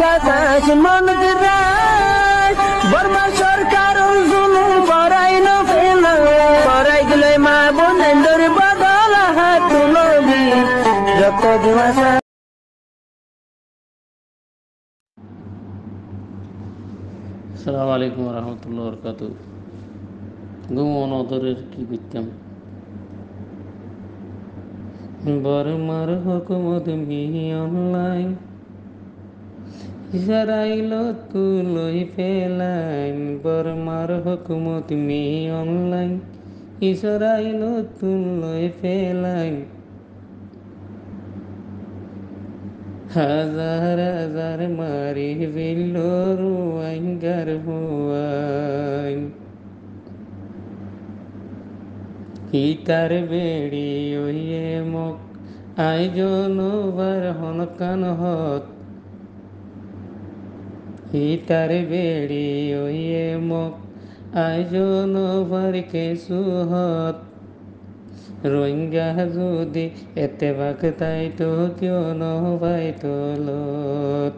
গাছ মন রায় বর্মা সরকার জুলুম করাই না ফেলা করাই গেলে মা বোনের বদল হাত তুলবি রক্ত দিবসা। আসসালামু আলাইকুম রহমতুল্লাহ বরকাত। ঘুমন অদরের কি করতাম বর্মার হুকুমত মিহি অনলাইন ইসরাইল তুলই ফেলাইন বর্মার হুকুমত মিহি অনলাইন ইসরাইল তুলই ফেলাইন হাজার হাজার মারি বিল্লোর আইঙ্গার হুয়াইন হিতার বেড়ি ওয়ে মোক আয়োজন বার হনকান হত হিতার বেড়ি ওয়ে মোক আয়োজন বার কেসু হত রোহিঙ্গা যদি এতে বাক তাই তো কেউ নবাই তোলত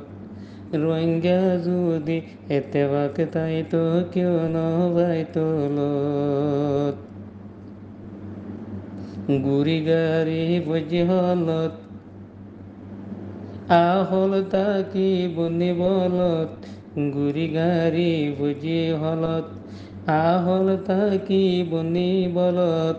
রোহিঙ্গা যদি এতে বাক তাই তো কেউ নবাই তোলত গুড়ি গাড়ি বুঝি হলত আহল তাকি বনি বলত গুড়ি গাড়ি বুঝি হলত আহল তাকি বনি বলত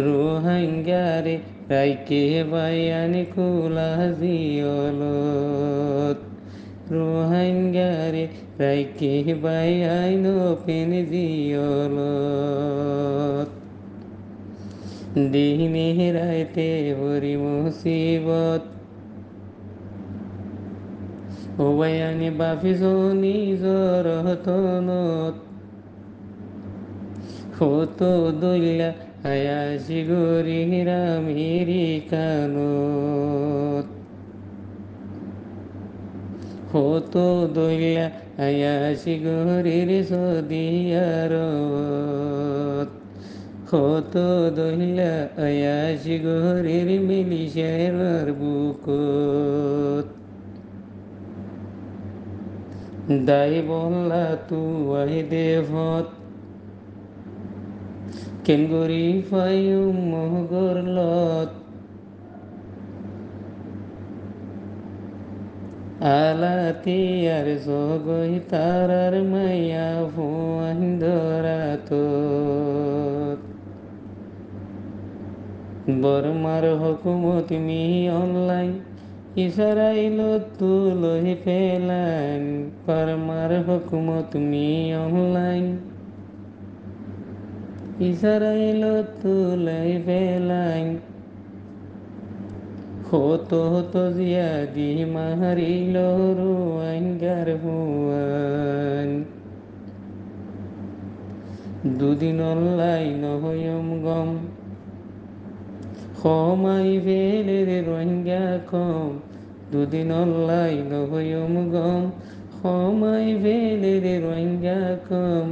রোহিঙ্গারে রাইকে বাইয়ানি কুলা জিয়লত রোহিঙ্গারে রাইকে বাইয়াইন পেন জিয়লত দিনে রাইতে হরি মুসিবত ওবায়ানি বাফিজনি জরহতনত হতো দইলা আয়াসি গরিরা আমেরিকানত হতো দইলা আয়াসি গরির সৌদি আরব হতো দইলা আয়াসি গরির মিলিশার বুকত দাই বললা তু আই দেভত কেন গরি ফাইম মহগরলত আলাতি আর জগই তারার মাইয়া ফুয়ান ধরাত বর্মার হুকুমত মি অনলাইন ইসরাইল তুলই ফেলাইন বর্মার হুকুমত মি অনলাইন ইসরাইল তুলই ফেলাইন হতো হতো জিয়াদি মারিল রোহিঙ্গার হুয়ান দুদিন অনলাইন হয়ম গম খমাই ফেলের রোহিঙ্গা কম দুদিন অনলাইন হয়ম গম খমাই ফেলের রোহিঙ্গা কম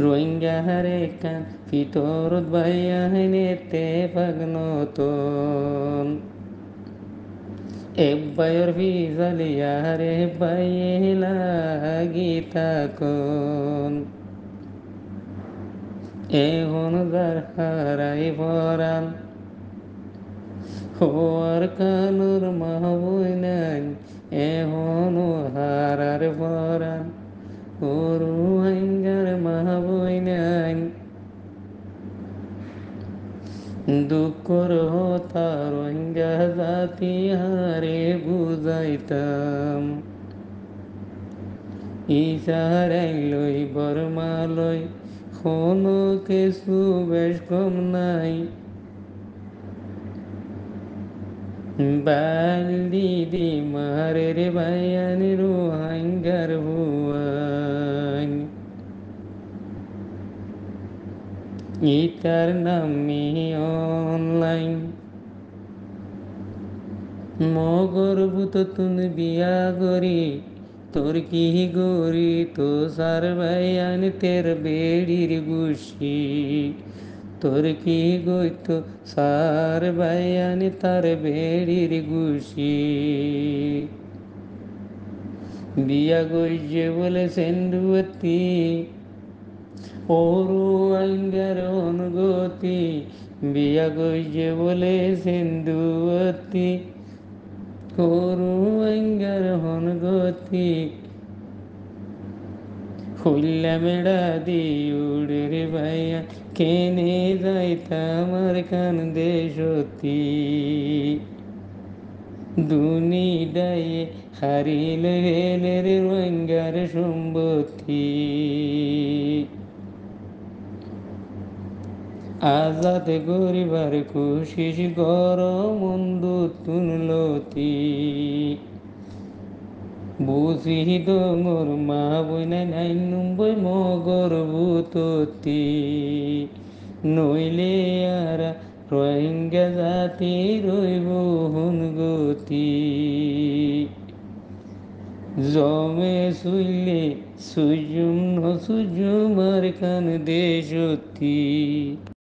রোহিঙ্গা হারে কান ভিতরত বাইয়ানেতে পাগনতন এব্বায়র ভিজালিয়ারে বাইয়ে লাগিতাকন এখন যার হারাই ভরান হওয়ার কানুর মাহবুইনান এখনো হারার ভরান রোহিঙ্গার মাহবুইনান দুঃখর হতা রোহিঙ্গা জাতি হারে বুঝাইতাম ইসারাই লই বর্মা লই কোনো কিছু বেশ কম নাই বালদি দি মারে রে বাইয়ানি রোহিঙ্গার হুয়ান ইতার নামি অনলাইন মগর বুত তুন বিয়া গরি তোর কি গরি তো সার বাইয়ান তের বেড়ির গুছি তোর কি গইত সার বাইয়ানি তার বেড়ির গুশি বিয়া গইছে বলে সেন্ডুয়তি ওরু আইঙ্গার অনুগতি বিয়া গইছে বলে সেন্ডুয়তি ওরু আইঙ্গার অনুগতি খুললা মেড়া দি উড়ে রে ভাইয়া কেনে যাইতা আমার কান দেশতি দুনি ডায়ে হারিলে গেলে রে রোহিঙ্গার সম্পত্তি আজাদ গরিবার কোশিস গরম তুনলতি বুঝি ডোঙর মা বইনা নাই নম্বই মগর বুততি নইলে আর রোহিঙ্গা জাতি রইব গতি জমে শুইলে সুজুম ন সুজুম আর কান দেশতি